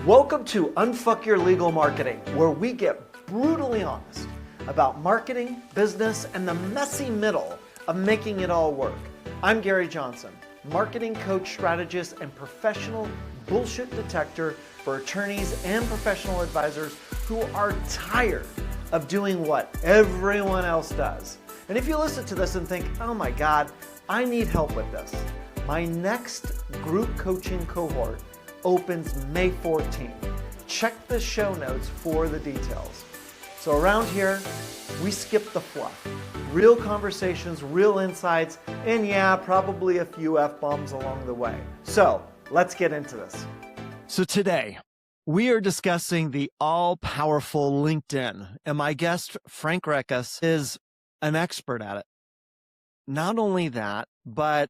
Welcome to Unfuck Your Legal Marketing, where we get brutally honest about marketing, business, and the messy middle of making it all work. I'm Gary Johnson, marketing coach, strategist, and professional bullshit detector for attorneys and professional advisors who are tired of doing what everyone else does. And if you listen to this and think, oh my God, I need help with this, my next group coaching cohort opens May 14th. Check the show notes for the details. So around here, we skip the fluff. Real conversations, real insights, and yeah, probably a few F-bombs along the way. So let's get into this. So today, we are discussing the all-powerful LinkedIn, and my guest, Frank Rekas, is an expert at it. Not only that, but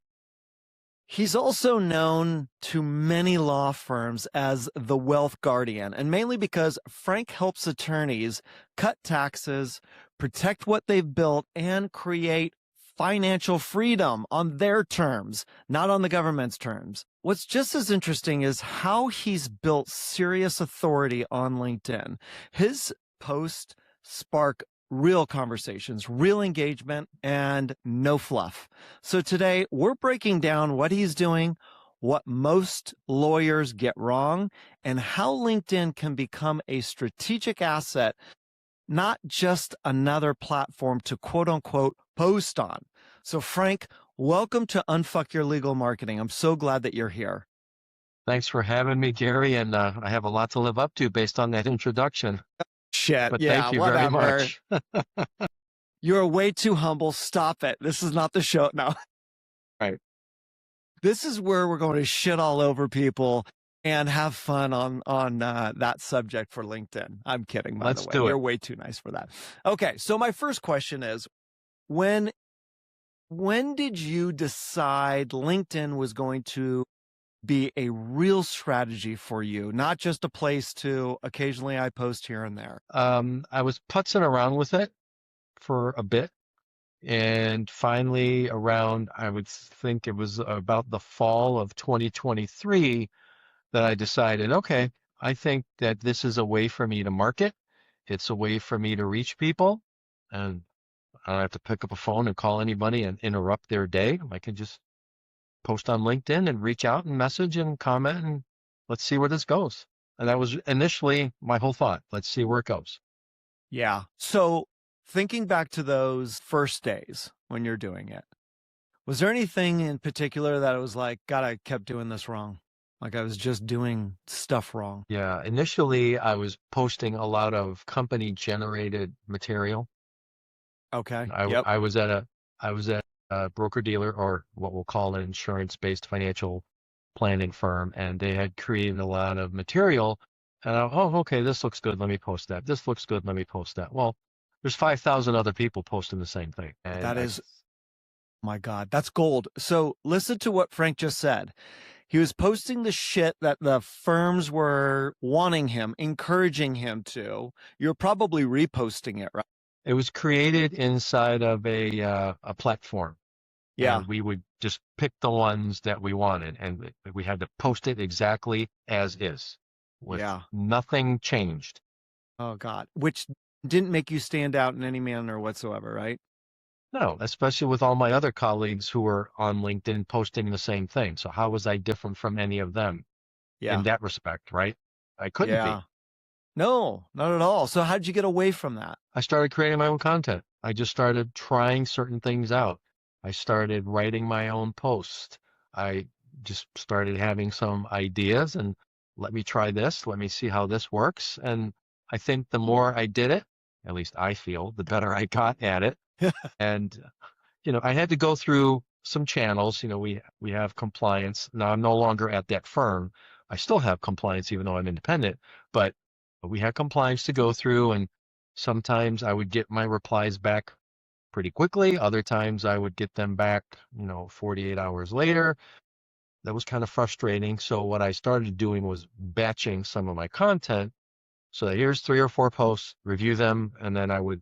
he's also known to many law firms as the wealth guardian, and mainly because Frank helps attorneys cut taxes, protect what they've built, and create financial freedom on their terms, not on the government's terms. What's just as interesting is how he's built serious authority on LinkedIn. His posts spark real conversations, real engagement, and no fluff. So today we're breaking down what he's doing, what most lawyers get wrong, and how LinkedIn can become a strategic asset, not just another platform to quote unquote post on. So Frank, welcome to Unfuck Your Legal Marketing. I'm so glad that you're here. Thanks for having me, Gary, and I have a lot to live up to based on that introduction. Shit, but yeah, thank you whatever. very much. You're way too humble. Stop it. This is not the show. No. Right. This is where we're going to shit all over people and have fun on that subject for LinkedIn. I'm kidding, by the way. Let's do it. You're way too nice for that. Okay, so my first question is, when did you decide LinkedIn was going to be a real strategy for you, not just a place to occasionally I post here and there? I was putzing around with it for a bit, and finally around, I would think it was about the fall of 2023 that I decided, okay, I think that this is a way for me to market. It's a way for me to reach people, and I don't have to pick up a phone and call anybody and interrupt their day. I can just post on LinkedIn and reach out and message and comment, and let's see where this goes. And that was initially my whole thought. Let's see where it goes. Yeah. So thinking back to those first days when you're doing it, was there anything in particular that it was like, God, I kept doing this wrong? Like I was just doing stuff wrong? Yeah. Initially, I was posting a lot of company generated material. Okay. I was at a broker dealer, or what we'll call an insurance-based financial planning firm, and they had created a lot of material. And okay, this looks good. Let me post that. This looks good. Let me post that. Well, there's 5,000 other people posting the same thing. And that is, my God, that's gold. So listen to what Frank just said. He was posting the shit that the firms were wanting him, encouraging him to. You're probably reposting it, right? It was created inside of a platform. Yeah. And we would just pick the ones that we wanted, and we had to post it exactly as is, with nothing changed. Oh God, which didn't make you stand out in any manner whatsoever, right? No, especially with all my other colleagues who were on LinkedIn posting the same thing. So how was I different from any of them in that respect, right? I couldn't be. No, not at all. So how'd you get away from that? I started creating my own content. I just started trying certain things out. I started writing my own posts. I just started having some ideas and let me try this. Let me see how this works. And I think the more I did it, at least I feel, the better I got at it. And, I had to go through some channels. We have compliance. Now I'm no longer at that firm. I still have compliance, even though I'm independent, but we had compliance to go through. And sometimes I would get my replies back pretty quickly. Other times I would get them back, 48 hours later. That was kind of frustrating. So what I started doing was batching some of my content. So here's 3 or 4 posts, review them, and then I would,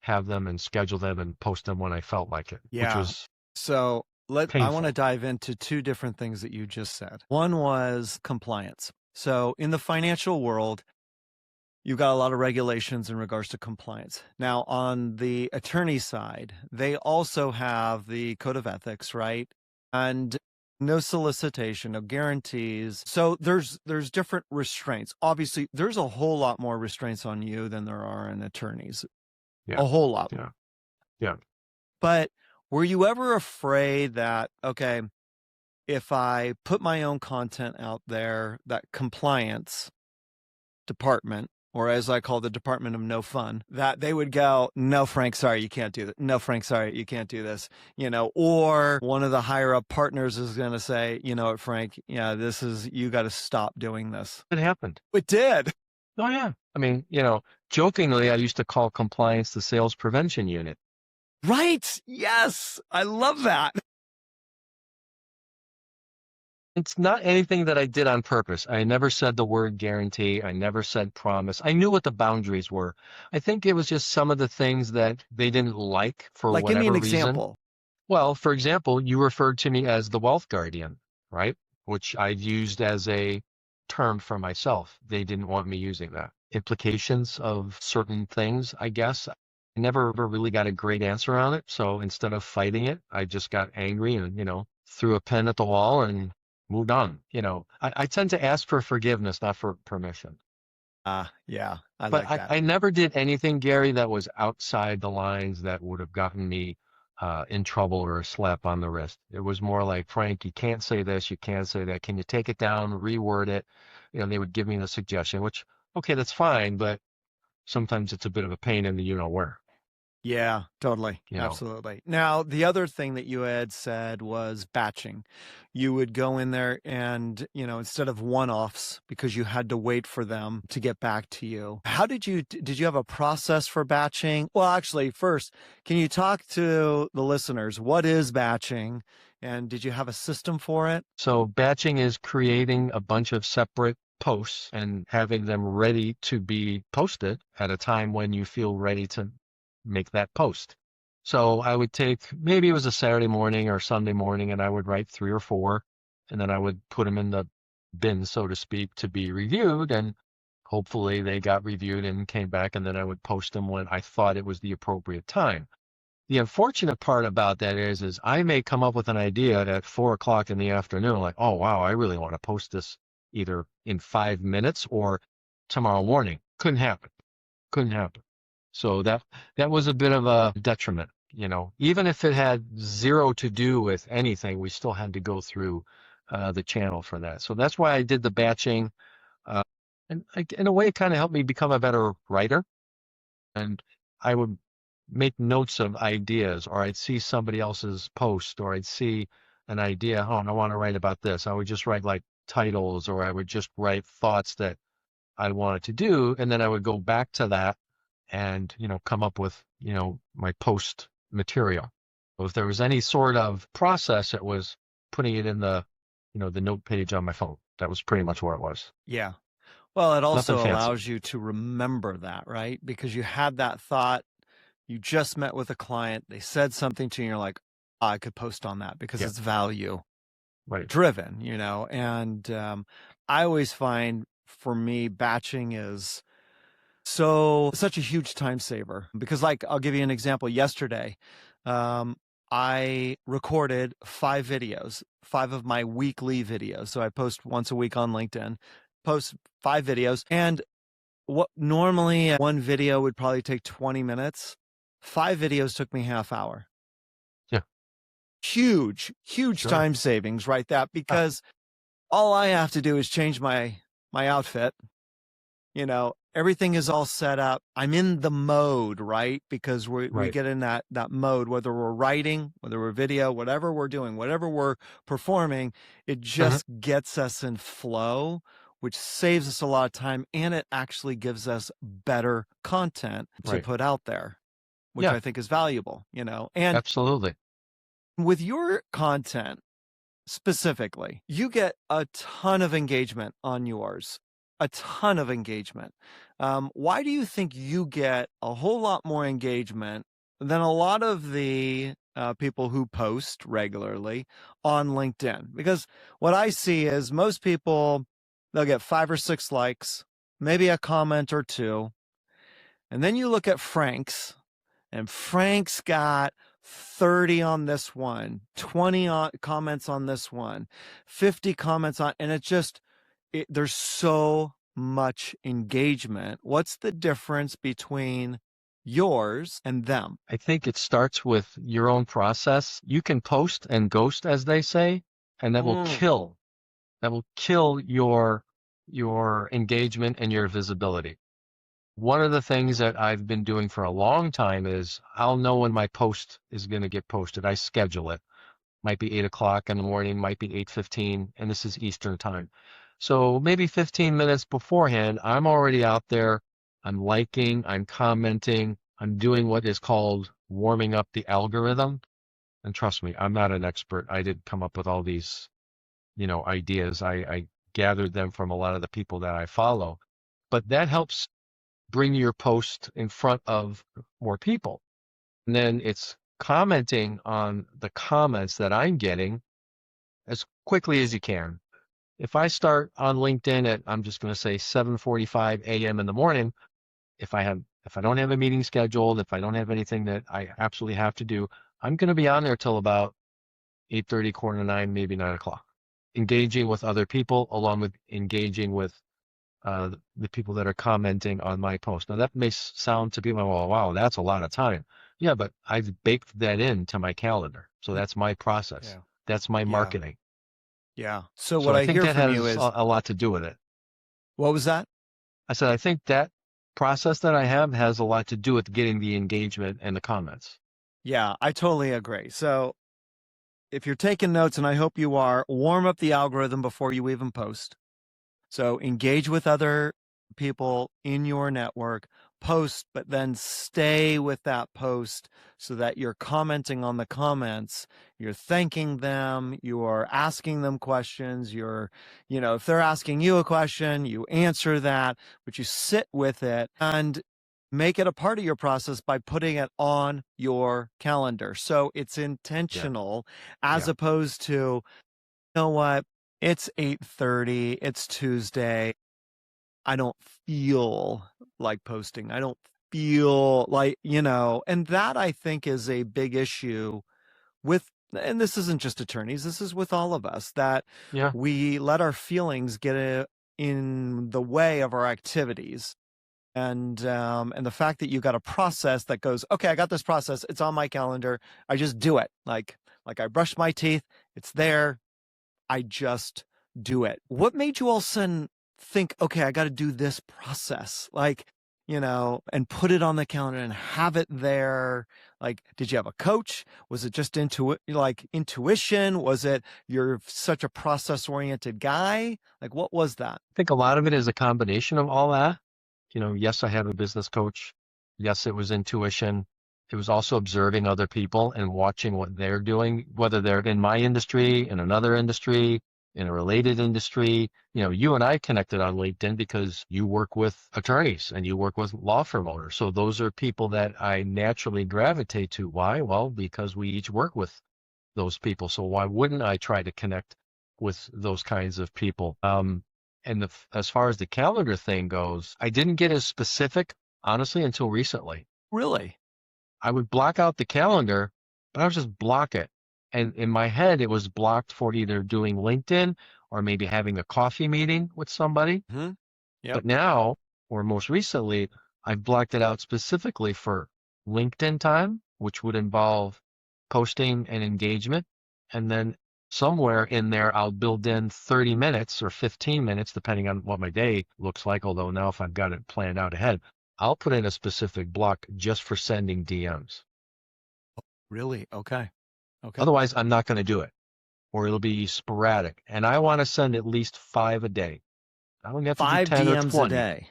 have them and schedule them and post them when I felt like it. Yeah. Which was so I painful. want to dive into 2 different things that you just said. One was compliance. So in the financial world, you've got a lot of regulations in regards to compliance. Now, on the attorney side, they also have the code of ethics, right? And no solicitation, no guarantees. So there's different restraints. Obviously, there's a whole lot more restraints on you than there are in attorneys. Yeah. A whole lot. Yeah. Yeah. But were you ever afraid that, okay, if I put my own content out there, that compliance department, or as I call the Department of No Fun, that they would go, no, Frank, sorry, you can't do that. No, Frank, sorry, you can't do this. Or one of the higher up partners is going to say, you know what, Frank, yeah, you got to stop doing this. It happened. It did. Oh, yeah. I mean, jokingly, I used to call compliance the sales prevention unit. Right. Yes. I love that. It's not anything that I did on purpose. I never said the word guarantee. I never said promise. I knew what the boundaries were. I think it was just some of the things that they didn't like for Like, give me whatever an reason. example. Well, for example, you referred to me as the wealth guardian, right? Which I've used as a term for myself. They didn't want me using that. Implications of certain things, I guess. I never ever really got a great answer on it. So instead of fighting it, I just got angry and, threw a pen at the wall and moved on. I tend to ask for forgiveness, not for permission. Yeah, I But like that. I never did anything, Gary, that was outside the lines that would have gotten me in trouble or a slap on the wrist. It was more like, Frank, you can't say this, you can't say that. Can you take it down, reword it? They would give me the suggestion, which, okay, that's fine, but sometimes it's a bit of a pain in the where. Yeah, totally. Absolutely. Now, the other thing that you had said was batching. You would go in there and, instead of one-offs, because you had to wait for them to get back to you. How did you have a process for batching? Well, actually, first, can you talk to the listeners? What is batching? And did you have a system for it? So batching is creating a bunch of separate posts and having them ready to be posted at a time when you feel ready to make that post. So I would take, maybe it was a Saturday morning or Sunday morning, and I would write 3 or 4, and then I would put them in the bin, so to speak, to be reviewed. And hopefully they got reviewed and came back, and then I would post them when I thought it was the appropriate time. The unfortunate part about that is I may come up with an idea at 4 o'clock in the afternoon, like, oh, wow, I really want to post this either in 5 minutes or tomorrow morning. Couldn't happen. Couldn't happen. So that was a bit of a detriment, even if it had zero to do with anything, we still had to go through the channel for that. So that's why I did the batching. And in a way, it kind of helped me become a better writer. And I would make notes of ideas, or I'd see somebody else's post, or I'd see an idea, oh, I want to write about this. I would just write like titles, or I would just write thoughts that I wanted to do. And then I would go back to that and come up with my post material. So if there was any sort of process, it was putting it in the the note page on my phone. That was pretty much where it was. Yeah. Well, it also Nothing fancy. allows you to remember that, right? Because you had that thought, you just met with a client, they said something to you, and you're like, oh, I could post on that because it's value driven, and I always find, for me, batching is such a huge time saver, because, like, I'll give you an example. Yesterday, I recorded 5 videos, 5 of my weekly videos. So I post once a week on LinkedIn, post 5 videos. And what normally one video would probably take 20 minutes, 5 videos took me half hour. Yeah. Huge time savings, right? Because all I have to do is change my outfit. Everything is all set up. I'm in the mode, right? Because we get in that mode, whether we're writing, whether we're video, whatever we're doing, whatever we're performing, it just gets us in flow, which saves us a lot of time, and it actually gives us better content to put out there, which I think is valuable, And absolutely. With your content specifically, you get a ton of engagement on yours. A ton of engagement. Why do you think you get a whole lot more engagement than a lot of the people who post regularly on LinkedIn? Because what I see is most people they'll get 5 or 6 likes, maybe a comment or two. And then you look at Frank's, and Frank's got 30 on this one, 20 comments on this one, 50 comments on, and there's so much engagement. What's the difference between yours and them? I think it starts with your own process. You can post and ghost, as they say, and that will kill your engagement and your visibility. One of the things that I've been doing for a long time is I'll know when my post is going to get posted. I schedule it. Might be 8 o'clock in the morning, might be 8:15, and this is Eastern time. So maybe 15 minutes beforehand, I'm already out there. I'm liking, I'm commenting, I'm doing what is called warming up the algorithm. And trust me, I'm not an expert. I didn't come up with all these, ideas. I gathered them from a lot of the people that I follow. But that helps bring your post in front of more people. And then it's commenting on the comments that I'm getting as quickly as you can. If I start on LinkedIn at, I'm just going to say 7:45 a.m. in the morning, if I don't have a meeting scheduled, if I don't have anything that I absolutely have to do, I'm going to be on there till about 8:30, 8:45, maybe 9 o'clock, engaging with other people, along with engaging with the people that are commenting on my post. Now that may sound to people, well, wow, that's a lot of time. Yeah, but I've baked that into my calendar. So that's my process. Yeah. That's my marketing. Yeah. So what I think hear that from has you is a lot to do with it. What was that? I said, I think that process that I have has a lot to do with getting the engagement and the comments. Yeah, I totally agree. So if you're taking notes, and I hope you are, warm up the algorithm before you even post. So engage with other people in your network, post, but then stay with that post so that you're commenting on the comments, you're thanking them, you're asking them questions, if they're asking you a question, you answer that, but you sit with it and make it a part of your process by putting it on your calendar. So it's intentional as opposed to, you know what? It's 8:30. It's Tuesday. I don't feel like posting. I don't feel like, and that I think is a big issue and this isn't just attorneys, this is with all of us, that we let our feelings get in the way of our activities. And the fact that you got a process that goes, okay, I got this process. It's on my calendar. I just do it. Like I brushed my teeth. It's there. I just do it. What made you all of a sudden think, okay, I got to do this process, and put it on the calendar and have it there? Like, did you have a coach? Was it just intuition? Was it you're such a process-oriented guy? Like, what was that? I think a lot of it is a combination of all that. Yes, I have a business coach. Yes, it was intuition. It was also observing other people and watching what they're doing, whether they're in my industry, in another industry, in a related industry. You and I connected on LinkedIn because you work with attorneys and you work with law firm owners. So those are people that I naturally gravitate to. Why? Well, because we each work with those people. So why wouldn't I try to connect with those kinds of people? And as far as the calendar thing goes, I didn't get as specific, honestly, until recently. Really? I would block out the calendar, but I would just block it. And in my head, it was blocked for either doing LinkedIn or maybe having a coffee meeting with somebody. Mm-hmm. Yep. But now, or most recently, I've blocked it out specifically for LinkedIn time, which would involve posting and engagement. And then somewhere in there, I'll build in 30 minutes or 15 minutes, depending on what my day looks like. Although now if I've got it planned out ahead, I'll put in a specific block just for sending DMs. Really? Okay. Otherwise, I'm not going to do it, or it'll be sporadic. And I want to send at least 5 a day. I don't have to 5 do 10 DMs or 20. a day.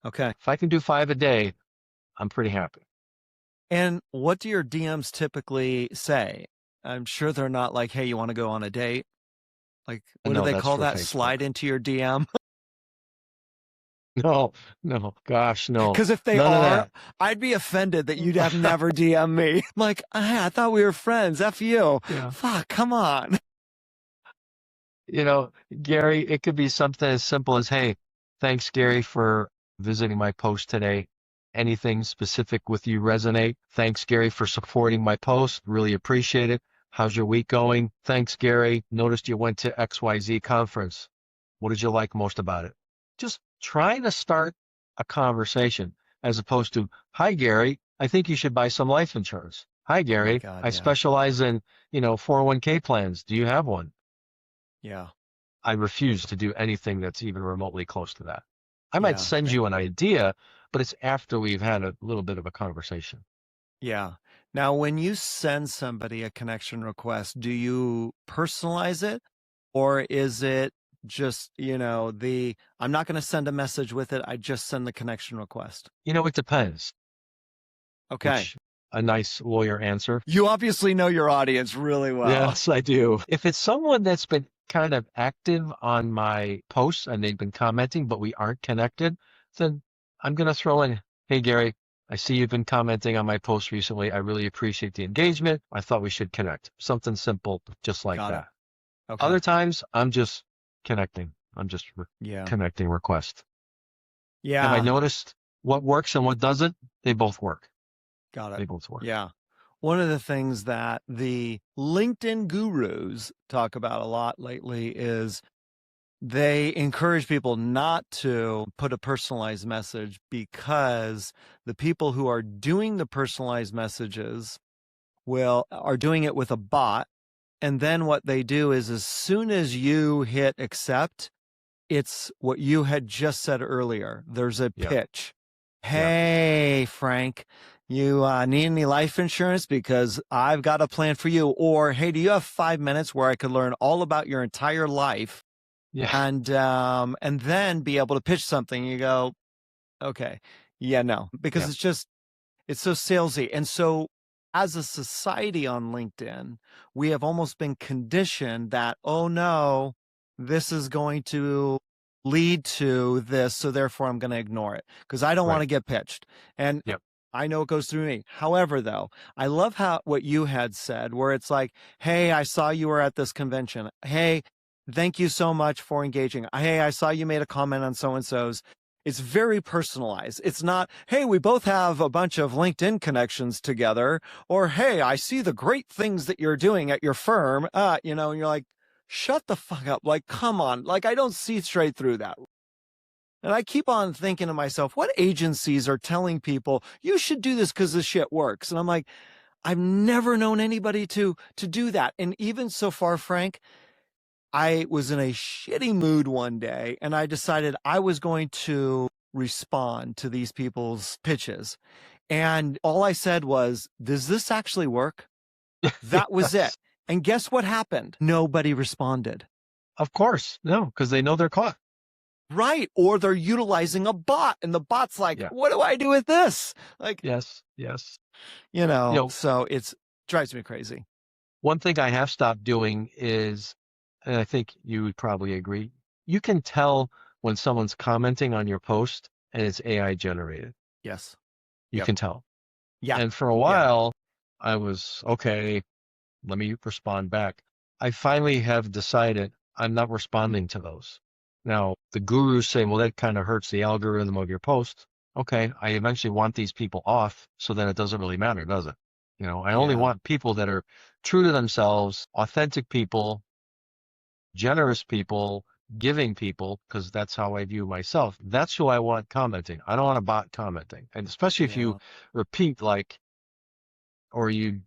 Okay. If I can do 5 a day, I'm pretty happy. And what do your DMs typically say? I'm sure they're not like, hey, you want to go on a date? Like, what do they call that? Facebook. Slide into your DM? No, gosh, no. Because if they are, I'd be offended that you'd have never DM me. I'm like, I thought we were friends. F you. Yeah. Fuck, come on. Gary, it could be something as simple as, hey, thanks, Gary, for visiting my post today. Anything specific with you resonate? Thanks, Gary, for supporting my post. Really appreciate it. How's your week going? Thanks, Gary. Noticed you went to XYZ conference. What did you like most about it? Just trying to start a conversation as opposed to, hi, Gary, I think you should buy some life insurance. Hi, Oh my Gary, God, I yeah. specialize in, 401k plans. Do you have one? Yeah. I refuse to do anything that's even remotely close to that. I might Yeah. send you an idea, but it's after we've had a little bit of a conversation. Yeah. Now, when you send somebody a connection request, do you personalize it, or is it just, I'm not going to send a message with it. I just send the connection request. It depends, Okay. which a nice lawyer answer. You obviously know your audience really well. Yes, I do. If it's someone that's been kind of active on my posts and they've been commenting, but we aren't connected, then I'm going to throw in, hey, Gary, I see you've been commenting on my post recently. I really appreciate the engagement. I thought we should connect. Something simple, just like Got it. that. Okay. Other times, I'm just connecting. I'm just Yeah. connecting request. Have I Yeah. noticed what works and what doesn't? They both work. Got it. They both work. Yeah. One of the things that the LinkedIn gurus talk about a lot lately is they encourage people not to put a personalized message because the people who are doing the personalized messages are doing it with a bot. And then what they do is as soon as you hit accept, it's what you had just said earlier. There's a Yeah. pitch. Yeah. Hey, Frank, you need any life insurance? Because I've got a plan for you. Or, hey, do you have 5 minutes where I could learn all about your entire life? Yeah. And then be able to pitch something. You go, okay, yeah, no, because Yeah. it's so salesy. And so as a society on LinkedIn, we have almost been conditioned that, oh no, this is going to lead to this. So therefore I'm going to ignore it because I don't want Right. to get pitched. And Yep. I know it goes through me. However, though, I love what you had said, where it's like, hey, I saw you were at this convention. Hey, thank you so much for engaging. Hey, I saw you made a comment on so-and-so's. It's very personalized. It's not, hey, we both have a bunch of LinkedIn connections together, or hey, I see the great things that you're doing at your firm, and you're like, shut the fuck up. Like, come on. Like, I don't see straight through that. And I keep on thinking to myself, what agencies are telling people you should do this because this shit works? And I'm like, I've never known anybody to do that. And even so far, Frank, I was in a shitty mood one day and I decided I was going to respond to these people's pitches. And all I said was, does this actually work? That was it. Yes. And guess what happened? Nobody responded. Of course. No, because they know they're caught. Right. Or they're utilizing a bot and the bot's like, Yeah. what do I do with this? Like, Yes. Yes. so it's drives me crazy. One thing I have stopped doing is, and I think you would probably agree, you can tell when someone's commenting on your post and it's AI generated. Yes. You Yep. can tell. Yeah. And for a while, I was, okay, let me respond back. I finally have decided I'm not responding to those. Now, the gurus say, well, that kind of hurts the algorithm of your post. Okay, I eventually want these people off, so then it doesn't really matter, does it? I only Yeah. want people that are true to themselves, authentic people, generous people, giving people, because that's how I view myself. That's who I want commenting. I don't want a bot commenting. And especially if you repeat or you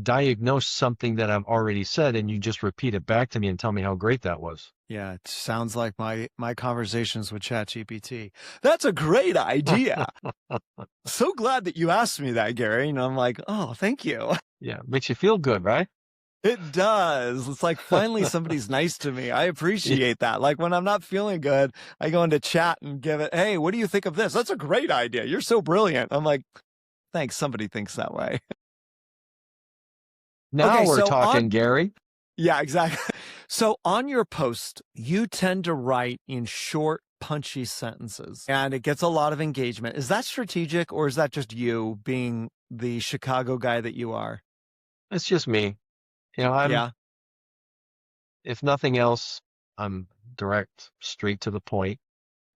diagnose something that I've already said and you just repeat it back to me and tell me how great that was. Yeah, it sounds like my conversations with ChatGPT. That's a great idea. So glad that you asked me that, Gary. And I'm like, oh, thank you. Yeah, makes you feel good, right? It does. It's like finally somebody's nice to me. I appreciate that. Like when I'm not feeling good, I go into chat and give it, hey, what do you think of this? That's a great idea. You're so brilliant. I'm like, thanks. Somebody thinks that way. Now Okay, we're so talking, Gary. Yeah, exactly. So on your post, you tend to write in short, punchy sentences, and it gets a lot of engagement. Is that strategic, or is that just you being the Chicago guy that you are? It's just me. I'm Yeah. if nothing else, I'm direct, straight to the point,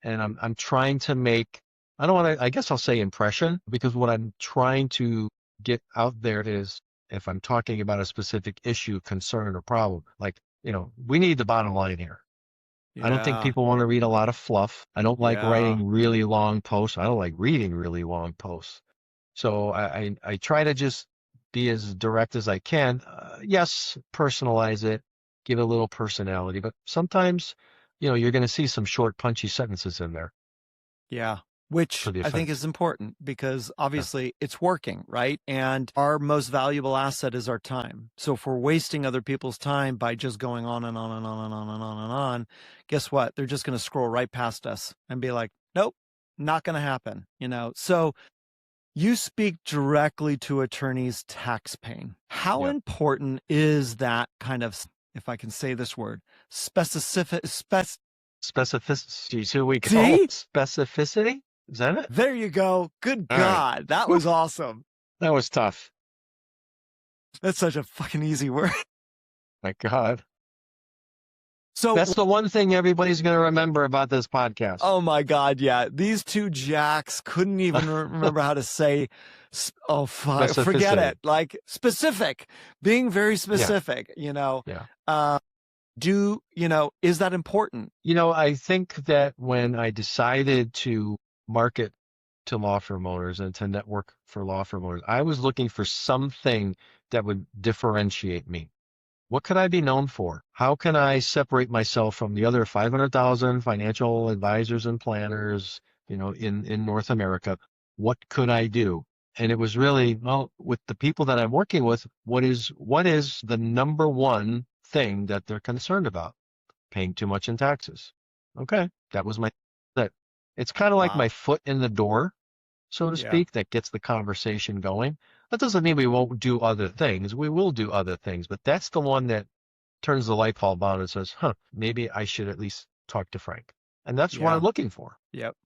and I'm trying to make, I don't want to, I guess I'll say impression, because what I'm trying to get out there is, if I'm talking about a specific issue, concern, or problem, like, we need the bottom line here. I don't think Yeah. people want to read a lot of fluff. I don't like Yeah. writing really long posts. I don't like reading really long posts. So I try to just be as direct as I can. Yes, personalize it, give it a little personality, but sometimes, you're going to see some short, punchy sentences in there Yeah. Which for the I think effect. is important because Yeah. obviously it's working, right? And our most valuable asset is our time. So if we're wasting other people's time by just going on and on and on and on and on and on, guess what? They're just going to scroll right past us and be like, nope, not going to happen, So you speak directly to attorneys' tax pain. How Yeah. important is that kind of, if I can say this word, Specificity. Here we go. see? Specificity. Is that it? There you go. Good All right. God. That Whew, was awesome. that was tough. That's such a fucking easy word. My God. So, That's the one thing everybody's going to remember about this podcast. oh my God, yeah. These two jacks couldn't even remember how to say, oh, fuck, forget Specificity. it. Like specific, being very Yeah. specific, Yeah. Is that important? I think that when I decided to market to law firm owners and to network for law firm owners, I was looking for something that would differentiate me. What could I be known for? How can I separate myself from the other 500,000 financial advisors and planners, in North America? What could I do? And it was really, well, with the people that I'm working with, what is the number one thing that they're concerned about? Paying too much in taxes. Okay, that was that. It's kind of like my Wow. foot in the door, so to Yeah. speak, that gets the conversation going. That doesn't mean we won't do other things. We will do other things, but that's the one that turns the light bulb on and says, maybe I should at least talk to Frank. And that's what Yeah. I'm looking for. Yep.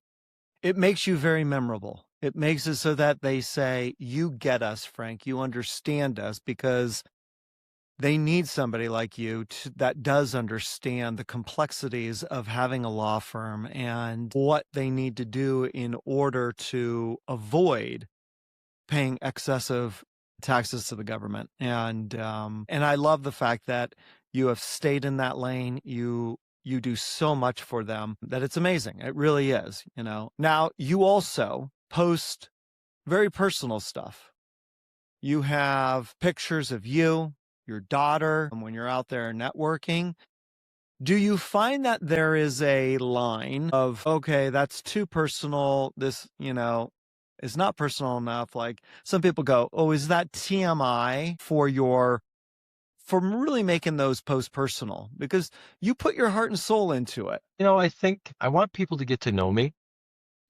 It makes you very memorable. It makes it so that they say, you get us, Frank. You understand us, because they need somebody like you that does understand the complexities of having a law firm and what they need to do in order to avoid paying excessive taxes to the government. And I love the fact that you have stayed in that lane. You do so much for them that it's amazing. It really is, Now, you also post very personal stuff. You have pictures of you, your daughter, when you're out there networking. Do you find that there is a line of, okay, that's too personal, this, is not personal enough? Like some people go, oh, is that TMI for really making those posts personal? Because you put your heart and soul into it. I think I want people to get to know me.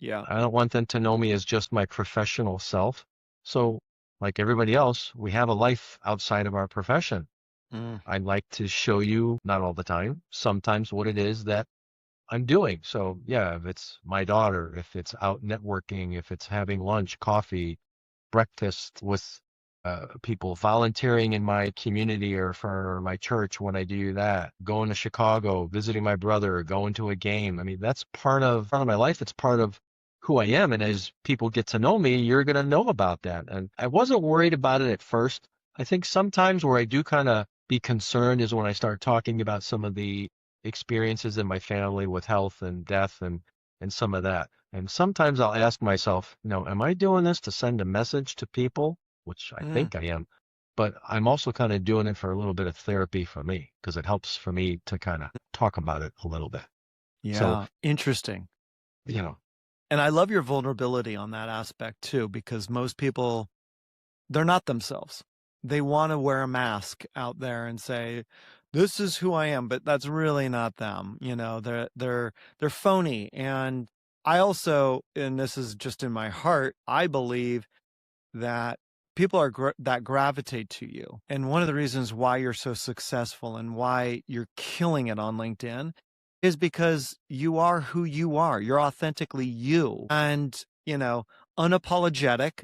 Yeah. I don't want them to know me as just my professional self. So, like everybody else, we have a life outside of our profession. Mm. I'd like to show you, not all the time, sometimes what it is that I'm doing. So yeah, if it's my daughter, if it's out networking, if it's having lunch, coffee, breakfast with people, volunteering in my community or for my church when I do that, going to Chicago, visiting my brother, going to a game. I mean, that's part of my life. It's part of who I am. And as people get to know me, you're going to know about that. And I wasn't worried about it at first. I think sometimes where I do kind of be concerned is when I start talking about some of the experiences in my family with health and death and some of that. And sometimes I'll ask myself, am I doing this to send a message to people? Which I think I am. But I'm also kind of doing it for a little bit of therapy for me, because it helps for me to kind of talk about it a little bit. Yeah. So, interesting. And I love your vulnerability on that aspect too, because most people, they're not themselves. They want to wear a mask out there and say, this is who I am, but that's really not them. They're phony. And I also, and this is just in my heart, I believe that people are that gravitate to you. And one of the reasons why you're so successful and why you're killing it on LinkedIn is because you are who you are. You're authentically you, and, unapologetic,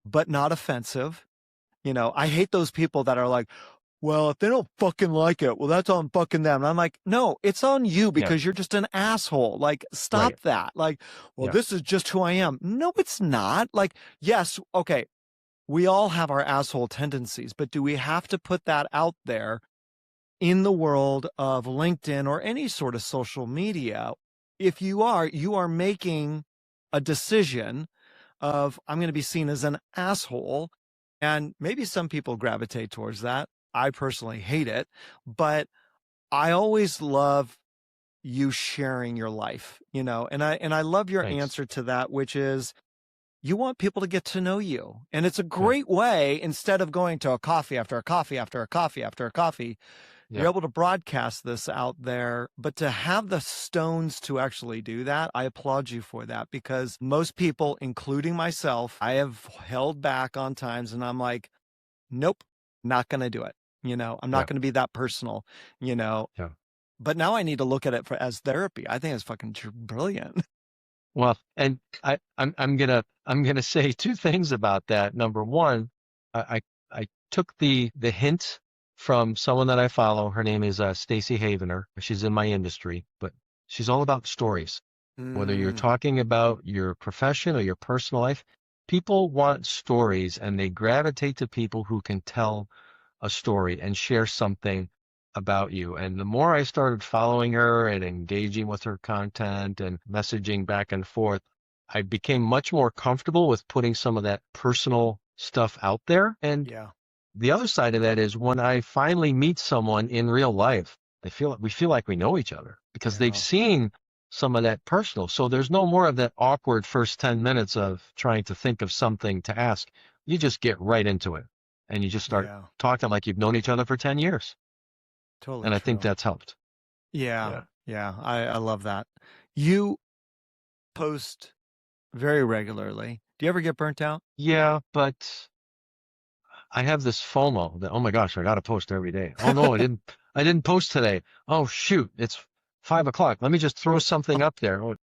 but not offensive. I hate those people that are like, well, if they don't fucking like it, well, that's on fucking them. And I'm like, no, it's on you Yeah. because you're just an asshole. Like, stop Right. that. Like, well, Yeah. this is just who I am. No, it's not. Like, yes, okay, we all have our asshole tendencies, but do we have to put that out there in the world of LinkedIn or any sort of social media? If you are making a decision of, I'm going to be seen as an asshole. And maybe some people gravitate towards that. I personally hate it, but I always love you sharing your life, and I love your Thanks. answer to that, which is you want people to get to know you. And it's a Yeah. great way, instead of going to a coffee after a coffee after a coffee after a coffee, you're Yeah. able to broadcast this out there. But to have the stones to actually do that, I applaud you for that, because most people, including myself, I have held back on times and I'm like, nope, not going to do it. I'm not Yeah. going to be that personal, you know. Yeah. But now I need to look at it as therapy. I think it's fucking brilliant. Well, and I'm gonna say two things about that. Number one, I took the hint from someone that I follow. Her name is Stacy Havener. She's in my industry, but she's all about stories. Whether you're Mm, talking about your profession or your personal life, people want stories and they gravitate to people who can tell a story and share something about you. And the more I started following her and engaging with her content and messaging back and forth, I became much more comfortable with putting some of that personal stuff out there. And yeah. the other side of that is when I finally meet someone in real life, we feel like we know each other because they've Yeah. seen some of that personal. So there's no more of that awkward first 10 minutes of trying to think of something to ask. You just get right into it and you just start Yeah. talking like you've known each other for 10 years. Totally And I think true. that's helped. Yeah. Yeah. Yeah. I love that. You post very regularly. Do you ever get burnt out? Yeah, but I have this FOMO that, oh my gosh, I got to post every day. Oh no, I didn't post today. Oh shoot, it's 5 o'clock. Let me just throw something up there. Oh,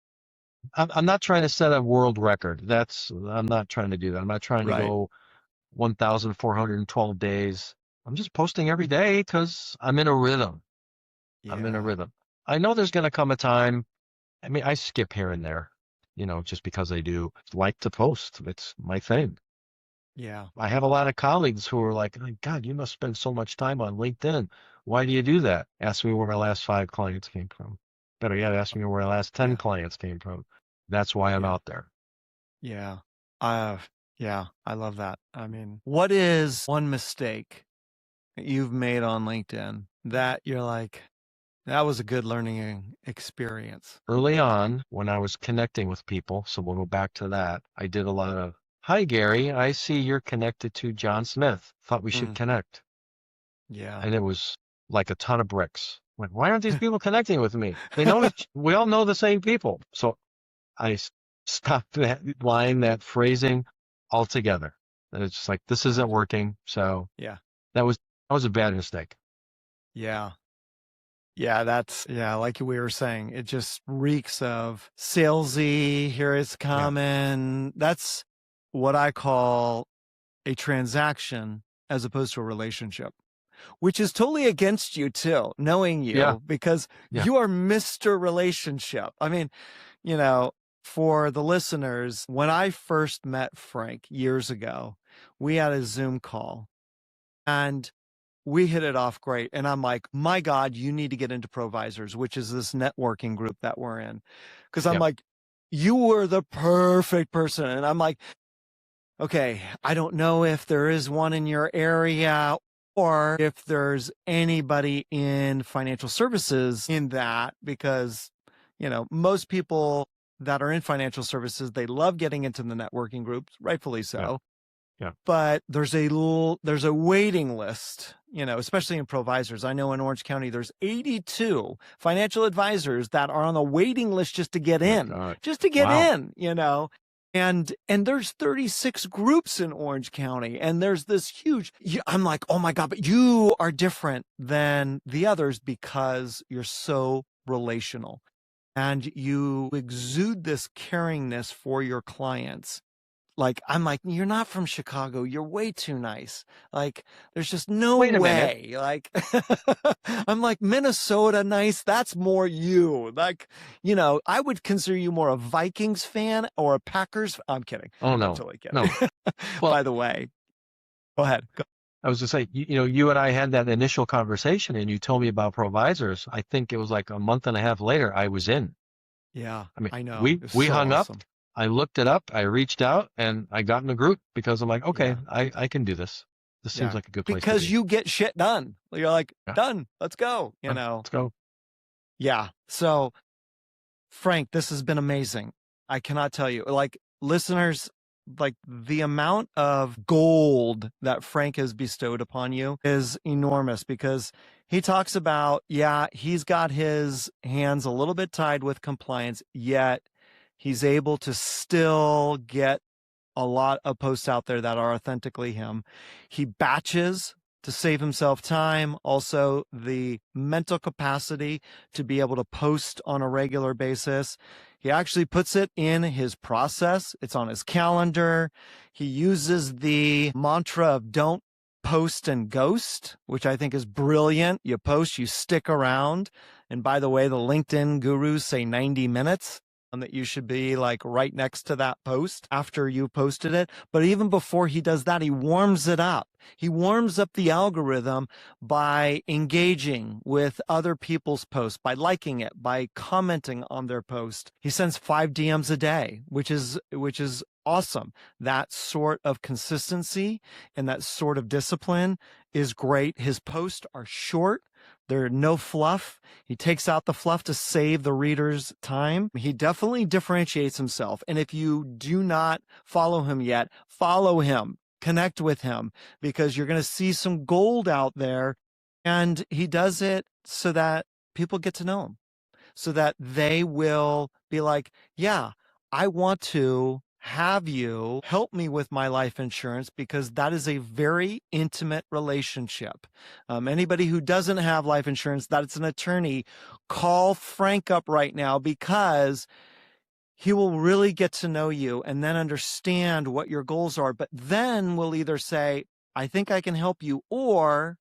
I'm not trying to set a world record. I'm not trying to do that. I'm not trying to Right. go 1,412 days. I'm just posting every day because I'm in a rhythm. I'm in a Yeah. rhythm. I know there's going to come a time. I mean, I skip here and there, just because I do like to post. It's my thing. Yeah. I have a lot of colleagues who are like, "Oh, God, you must spend so much time on LinkedIn. Why do you do that?" Ask me where my last 5 clients came from. Better yet, ask me where my last 10 Yeah. clients came from. That's why I'm Yeah. out there. Yeah. Uh, yeah. I love that. I mean, what is one mistake that you've made on LinkedIn that you're like, that was a good learning experience? Early on, when I was connecting with people, so we'll go back to that, I did a lot of, "Hi, Gary, I see you're connected to John Smith. Thought we should Mm, connect." yeah. And it was like a ton of bricks. Went, why aren't these people connecting with me? We all know the same people. So I stopped that line, that phrasing altogether. And it's just like, this isn't God. working. So Yeah. that was a bad mistake. Yeah. Yeah, yeah, like we were saying, it just reeks of salesy, here it's Yeah. coming. That's what I call a transaction as opposed to a relationship, which is totally against you too, knowing Yeah. you, because Yeah. you are Mr. Relationship. I mean, you know, for the listeners, when I first met Frank years ago, we had a Zoom call and we hit it off great. And I'm like, my God, you need to get into Provisors, which is this networking group that we're in. Cause I'm Yeah. like, you were the perfect person. And I'm like, okay, I don't know if there is one in your area or if there's anybody in financial services in that, because, most people that are in financial services, they love getting into the networking groups, rightfully Yeah. so. Yeah. But there's a waiting list, especially in Provisors. I know in Orange County, there's 82 financial advisors that are on the waiting list just to get My in, God. just to get Wow. in. And there's 36 groups in Orange County, and there's this huge, I'm like, oh my God, but you are different than the others because you're so relational and you exude this caringness for your clients. Like, I'm like, you're not from Chicago. You're way too nice. Like, there's just no Wait a way. Like, I'm like, Minnesota nice. That's more you. Like, you know, I would consider you more a Vikings fan or a Packers. I'm kidding. Oh, I'm no, totally no. kidding. Well, By the way, go ahead. I was just saying, you and I had that initial conversation and you told me about Provisors. I think it was like a month and a half later, I was in. Yeah, I mean, I know. we It's we so hung up. awesome. I looked it up. I reached out and I got in a group because I'm like, okay, Yeah. I can do this. This seems Yeah. like a good place to Because be. you get shit done. You're like, Yeah. done. Let's go. You know? Let's go. Yeah. So, Frank, this has been amazing. I cannot tell you. Like, listeners, like the amount of gold that Frank has bestowed upon you is enormous because he talks about, yeah, he's got his hands a little bit tied with compliance, yet he's able to still get a lot of posts out there that are authentically him. He batches to save himself time, also the mental capacity to be able to post on a regular basis. He actually puts it in his process. It's on his calendar. He uses the mantra of don't post and ghost, which I think is brilliant. You post, you stick around. And by the way, the LinkedIn gurus say 90 minutes. That you should be like right next to that post after you posted it. But even before he does that, he warms it up. He warms up the algorithm by engaging with other people's posts, by liking it, by commenting on their post. He sends 5 DMs a day, which is awesome. That sort of consistency and that sort of discipline is great. His posts are short. There are no fluff. He takes out the fluff to save the reader's time. He definitely differentiates himself. And if you do not follow him yet, follow him, connect with him, because you're going to see some gold out there. And he does it so that people get to know him, so that they will be like, yeah, I want to have you help me with my life insurance because that is a very intimate relationship. Anybody who doesn't have life insurance, that's an attorney, call Frank up right now because he will really get to know you and then understand what your goals are. But then we'll either say, I think I can help you, or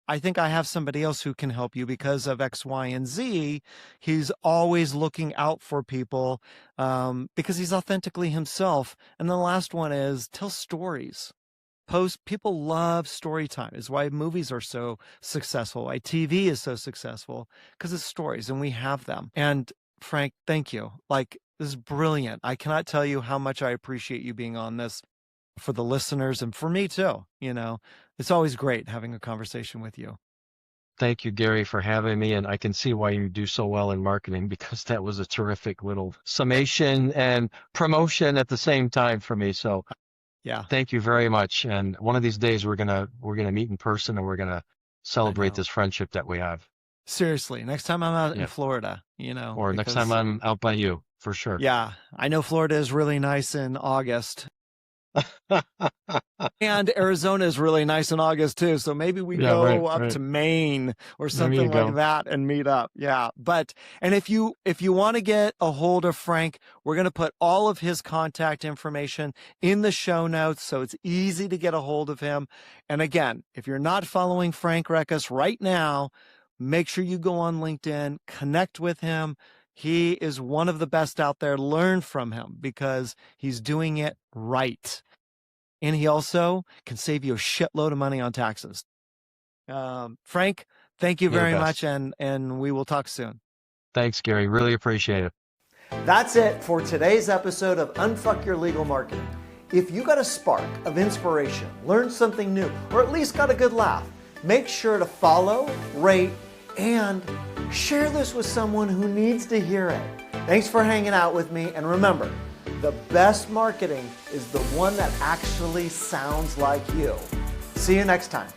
I think I have somebody else who can help you because of X, Y, and Z. He's always looking out for people because he's authentically himself. And the last one is tell stories. People love story time. Is why movies are so successful, why TV is so successful, because it's stories and we have them. And Frank, thank you. Like, this is brilliant. I cannot tell you how much I appreciate you being on this for the listeners and for me too. You know, it's always great having a conversation with you. Thank you, Gary, for having me. And I can see why you do so well in marketing because that was a terrific little summation and promotion at the same time for me. So yeah, thank you very much. And one of these days we're gonna meet in person and we're gonna celebrate this friendship that we have. Seriously, next time I'm out in Florida, you know, or next time I'm out by you, for sure. Yeah, I know Florida is really nice in August. And Arizona is really nice in August too. So maybe we go up to Maine or something like that and meet up. Yeah. And if you want to get a hold of Frank, we're going to put all of his contact information in the show notes. So it's easy to get a hold of him. And again, if you're not following Frank Rekas right now, make sure you go on LinkedIn, connect with him. He is one of the best out there. Learn from him because he's doing it right. And he also can save you a shitload of money on taxes. Frank, thank you very much. And we will talk soon. Thanks, Gary. Really appreciate it. That's it for today's episode of Unfuck Your Legal Marketing. If you got a spark of inspiration, learned something new, or at least got a good laugh, make sure to follow, rate, and share this with someone who needs to hear it. Thanks for hanging out with me. And remember, the best marketing is the one that actually sounds like you. See you next time.